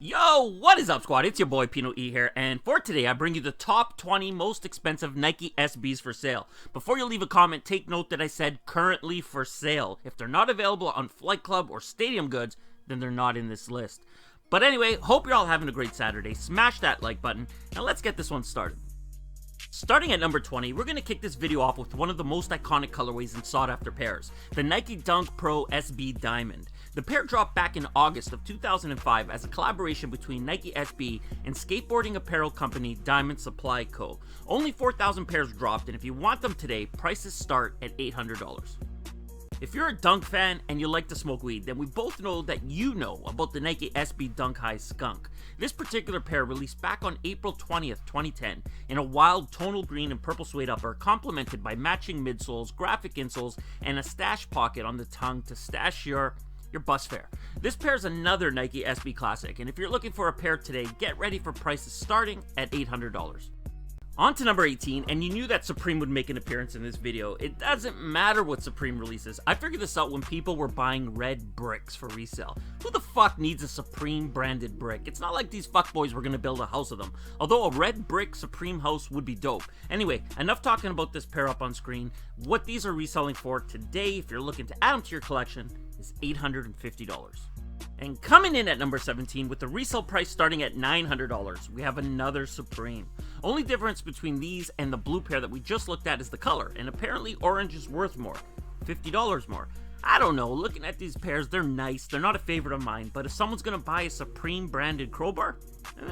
Yo, what is up, squad? It's your boy PinoE here, and for today I bring you the top 20 most expensive Nike SBs for sale. Before you leave a comment, take note that I said currently for sale. If they're not available on Flight Club or Stadium Goods, then they're not in this list. But anyway, hope you're all having a great Saturday. Smash that like button, and let's get this one started. Starting at number 20, we're going to kick this video off with one of the most iconic colorways and sought after pairs, the Nike Dunk Pro SB Diamond. The pair dropped back in August of 2005 as a collaboration between Nike SB and skateboarding apparel company Diamond Supply Co. Only 4,000 pairs dropped, and if you want them today, prices start at $800. If you're a Dunk fan and you like to smoke weed, then we both know that you know about the Nike SB Dunk High Skunk. This particular pair released back on April 20th, 2010 in a wild tonal green and purple suede upper, complemented by matching midsoles, graphic insoles, and a stash pocket on the tongue to stash your bus fare. This pair is another Nike SB classic, and if you're looking for a pair today, get ready for prices starting at $800. On to number 18, and you knew that Supreme would make an appearance in this video. It doesn't matter what Supreme releases. I figured this out when people were buying red bricks for resale. Who the fuck needs a Supreme branded brick? It's not like these fuckboys were gonna build a house of them. Although a red brick Supreme house would be dope. Anyway, enough talking about this pair up on screen. What these are reselling for today, if you're looking to add them to your collection, is $850. And coming in at number 17 with the resale price starting at $900, we have another Supreme. Only difference between these and the blue pair that we just looked at is the color, and apparently orange is worth more, $50 more. I don't know, looking at these pairs, they're nice, they're not a favorite of mine, but if someone's gonna buy a Supreme branded crowbar,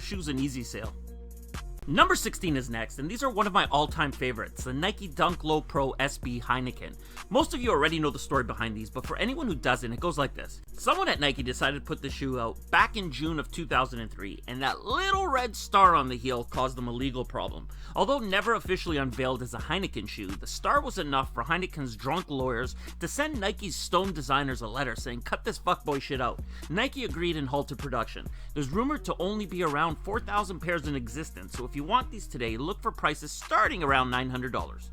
choose an easy sale. Number 16 is next, and these are one of my all-time favorites, the Nike Dunk Low Pro SB Heineken. Most of you already know the story behind these, but for anyone who doesn't, it goes like this. Someone at Nike decided to put the shoe out back in June of 2003, and that little red star on the heel caused them a legal problem. Although never officially unveiled as a Heineken shoe, the star was enough for Heineken's drunk lawyers to send Nike's stone designers a letter saying, "Cut this fuckboy shit out." Nike agreed and halted production. There's rumored to only be around 4,000 pairs in existence, so if you want these today, look for prices starting around $900.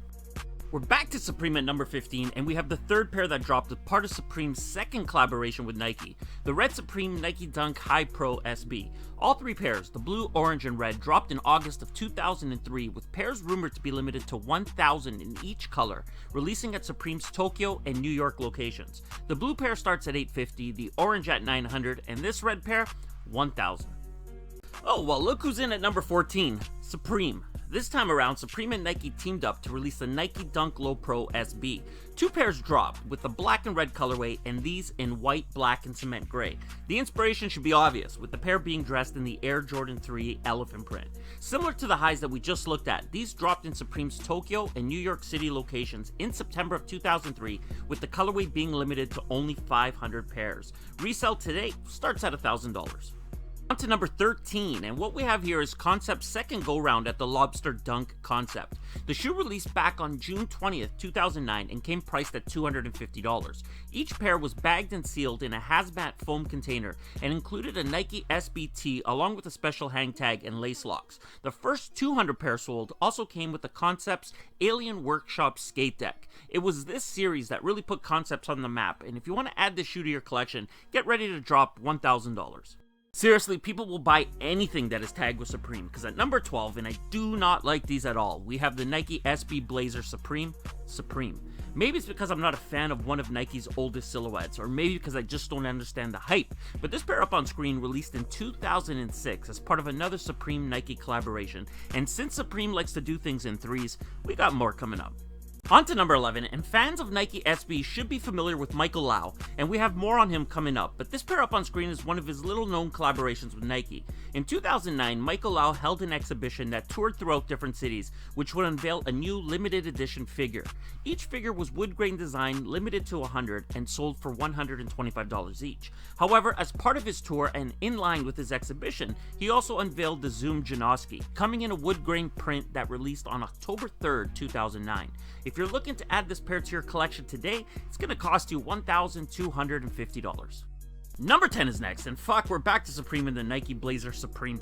We're back to Supreme at number 15, and we have the third pair that dropped as part of Supreme's second collaboration with Nike, the Red Supreme Nike Dunk High Pro SB. All three pairs, the blue, orange, and red, dropped in August of 2003, with pairs rumored to be limited to 1,000 in each color, releasing at Supreme's Tokyo and New York locations. The blue pair starts at $850, the orange at $900, and this red pair, $1,000. Oh, well, look who's in at number 14, Supreme. This time around, Supreme and Nike teamed up to release the Nike Dunk Low Pro SB. Two pairs dropped, with the black and red colorway, and these in white, black, and cement gray. The inspiration should be obvious, with the pair being dressed in the Air Jordan 3 elephant print. Similar to the highs that we just looked at, these dropped in Supreme's Tokyo and New York City locations in September of 2003, with the colorway being limited to only 500 pairs. Resale today starts at $1,000. On to number 13, and what we have here is Concept's second go-round at the Lobster Dunk concept. The shoe released back on June 20th, 2009 and came priced at $250. Each pair was bagged and sealed in a hazmat foam container and included a Nike SBT along with a special hang tag and lace locks. The first 200 pairs sold also came with the Concept's Alien Workshop skate deck. It was this series that really put Concepts on the map, and if you want to add this shoe to your collection, get ready to drop $1,000. Seriously, people will buy anything that is tagged with Supreme, because at number 12, and I do not like these at all, we have the Nike SB Blazer Supreme. Maybe it's because I'm not a fan of one of Nike's oldest silhouettes, or maybe because I just don't understand the hype, but this pair up on screen released in 2006 as part of another Supreme Nike collaboration, and since Supreme likes to do things in threes, we got more coming up. On to number 11, and fans of Nike SB should be familiar with Michael Lau, and we have more on him coming up, but this pair up on screen is one of his little-known collaborations with Nike. In 2009, Michael Lau held an exhibition that toured throughout different cities, which would unveil a new limited edition figure. Each figure was wood grain design, limited to 100, and sold for $125 each. However, as part of his tour and in line with his exhibition, he also unveiled the Zoom Janoski, coming in a wood grain print that released on October 3rd, 2009. If you're looking to add this pair to your collection today, it's going to cost you $1,250. Number 10 is next, and fuck, we're back to Supreme in the Nike Blazer Supreme.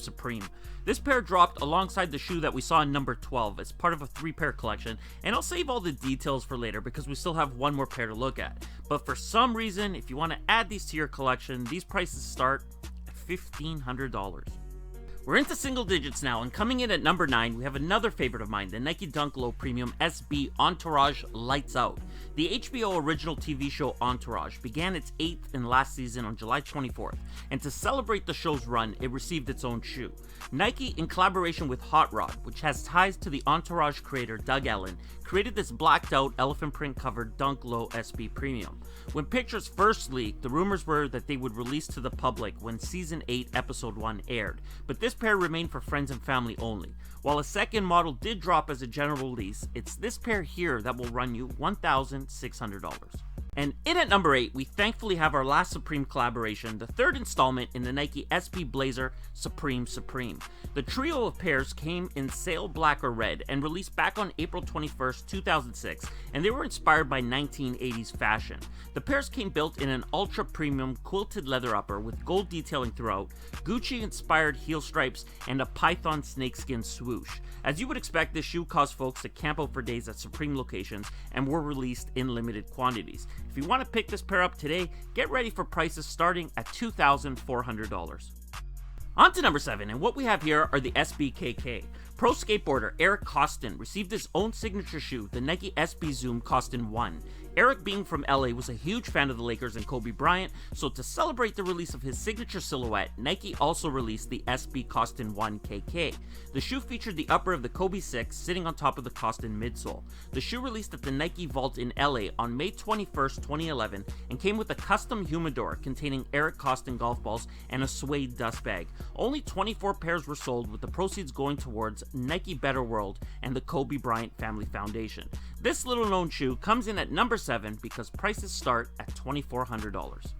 This pair dropped alongside the shoe that we saw in number 12 as part of a 3-pair collection, and I'll save all the details for later because we still have one more pair to look at. But for some reason, if you want to add these to your collection, these prices start at $1,500. We're into single digits now, and coming in at number 9, we have another favorite of mine, the Nike Dunk Low Premium SB Entourage Lights Out. The HBO original TV show Entourage began its 8th and last season on July 24th, and to celebrate the show's run, it received its own shoe. Nike, in collaboration with Hot Rod, which has ties to the Entourage creator Doug Ellin, created this blacked out elephant print covered Dunk Low SB Premium. When pictures first leaked, the rumors were that they would release to the public when Season 8 Episode 1 aired, but this pair remained for friends and family only. While a second model did drop as a general release, it's this pair here that will run you $1,600. And in at number 8, we thankfully have our last Supreme collaboration, the third installment in the Nike SB Blazer Supreme. The trio of pairs came in sail black or red and released back on April 21st, 2006, and they were inspired by 1980s fashion. The pairs came built in an ultra premium quilted leather upper with gold detailing throughout, Gucci inspired heel stripes, and a python snakeskin swoosh. As you would expect, this shoe caused folks to camp out for days at Supreme locations and were released in limited quantities. If you want to pick this pair up today, get ready for prices starting at $2,400. On to number 7, and what we have here are the SBKK. Pro skateboarder Eric Koston received his own signature shoe, the Nike SB Zoom Koston 1. Eric, being from LA, was a huge fan of the Lakers and Kobe Bryant, so to celebrate the release of his signature silhouette, Nike also released the SB Koston 1 KK. The shoe featured the upper of the Kobe 6 sitting on top of the Koston midsole. The shoe released at the Nike Vault in LA on May 21st, 2011, and came with a custom humidor containing Eric Koston golf balls and a suede dust bag. Only 24 pairs were sold, with the proceeds going towards Nike Better World and the Kobe Bryant Family Foundation. This little known shoe comes in at number 7 because prices start at $2,400.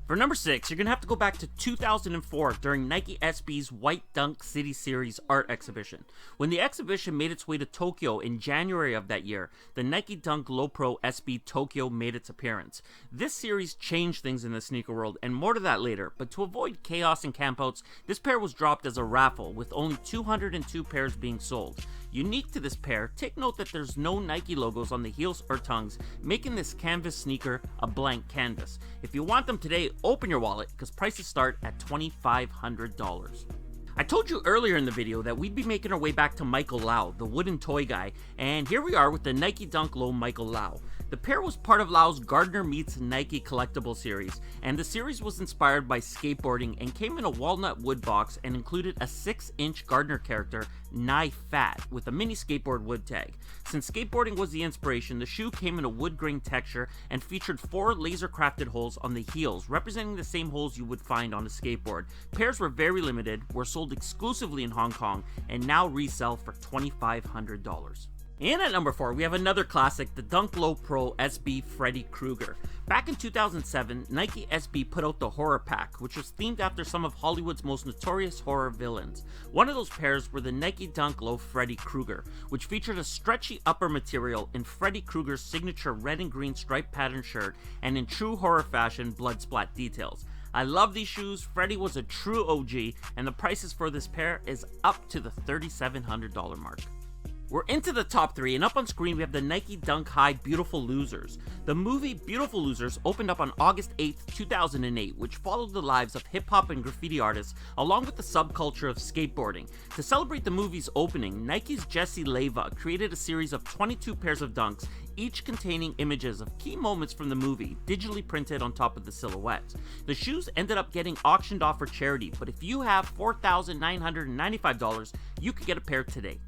For number 6, you're going to have to go back to 2004 during Nike SB's White Dunk City Series art exhibition. When the exhibition made its way to Tokyo in January of that year, the Nike Dunk Low Pro SB Tokyo made its appearance. This series changed things in the sneaker world, and more to that later, but to avoid chaos and campouts, this pair was dropped as a raffle, with only 202 pairs being sold. Unique to this pair, take note that there's no Nike logos on the heels or tongues, making this canvas sneaker a blank canvas. If you want them today, open your wallet, because prices start at $2,500. I told you earlier in the video that we'd be making our way back to Michael Lau, the wooden toy guy, and here we are with the Nike Dunk Low Michael Lau. The pair was part of Lau's Gardner Meets Nike collectible series, and the series was inspired by skateboarding and came in a walnut wood box and included a 6-inch Gardner character, Nye Fat, with a mini skateboard wood tag. Since skateboarding was the inspiration, the shoe came in a wood grain texture and featured 4 laser crafted holes on the heels, representing the same holes you would find on a skateboard. Pairs were very limited, were sold exclusively in Hong Kong, and now resell for $2,500. And at number 4, we have another classic, the Dunk Low Pro SB Freddy Krueger. Back in 2007, Nike SB put out the Horror Pack, which was themed after some of Hollywood's most notorious horror villains. One of those pairs were the Nike Dunk Low Freddy Krueger, which featured a stretchy upper material in Freddy Krueger's signature red and green striped pattern shirt, and in true horror fashion, blood splat details. I love these shoes. Freddy was a true OG, and the prices for this pair is up to the $3,700 mark. We're into the top 3, and up on screen we have the Nike Dunk High Beautiful Losers. The movie Beautiful Losers opened up on August 8th, 2008, which followed the lives of hip-hop and graffiti artists, along with the subculture of skateboarding. To celebrate the movie's opening, Nike's Jesse Leva created a series of 22 pairs of dunks, each containing images of key moments from the movie, digitally printed on top of the silhouette. The shoes ended up getting auctioned off for charity, but if you have $4,995, you could get a pair today.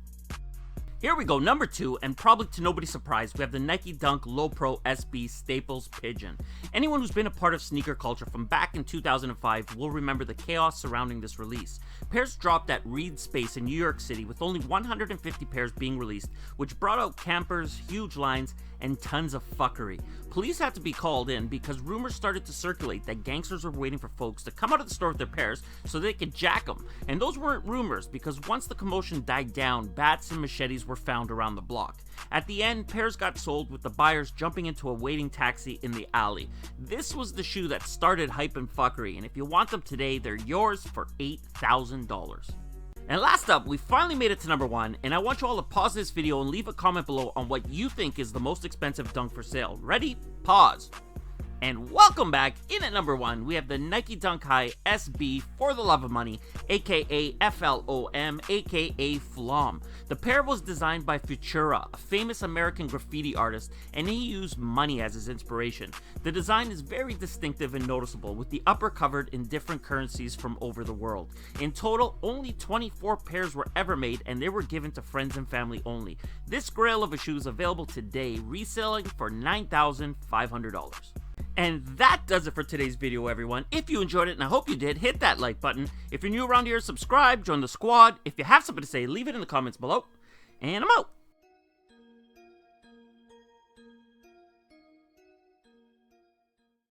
Here we go, number 2, and probably to nobody's surprise, we have the Nike Dunk Low Pro SB Staples Pigeon. Anyone who's been a part of sneaker culture from back in 2005 will remember the chaos surrounding this release. Pairs dropped at Reed Space in New York City with only 150 pairs being released, which brought out campers, huge lines, and tons of fuckery. Police had to be called in because rumors started to circulate that gangsters were waiting for folks to come out of the store with their pairs so they could jack them. And those weren't rumors, because once the commotion died down, bats and machetes were found around the block. At the end, pairs got sold with the buyers jumping into a waiting taxi in the alley. This was the shoe that started hype and fuckery, and if you want them today, they're yours for $8,000. And last up, we finally made it to number 1, and I want you all to pause this video and leave a comment below on what you think is the most expensive dunk for sale. Ready? Pause. And welcome back. In at number 1, we have the Nike Dunk High SB for the love of money, aka FLOM, aka Flom. The pair was designed by Futura, a famous American graffiti artist, and he used money as his inspiration. The design is very distinctive and noticeable, with the upper covered in different currencies from over the world. In total, only 24 pairs were ever made, and they were given to friends and family only. This grail of a shoe is available today, reselling for $9,500. And that does it for today's video, everyone. If you enjoyed it, and I hope you did, hit that like button. If you're new around here, subscribe, join the squad. If you have something to say, leave it in the comments below. And I'm out.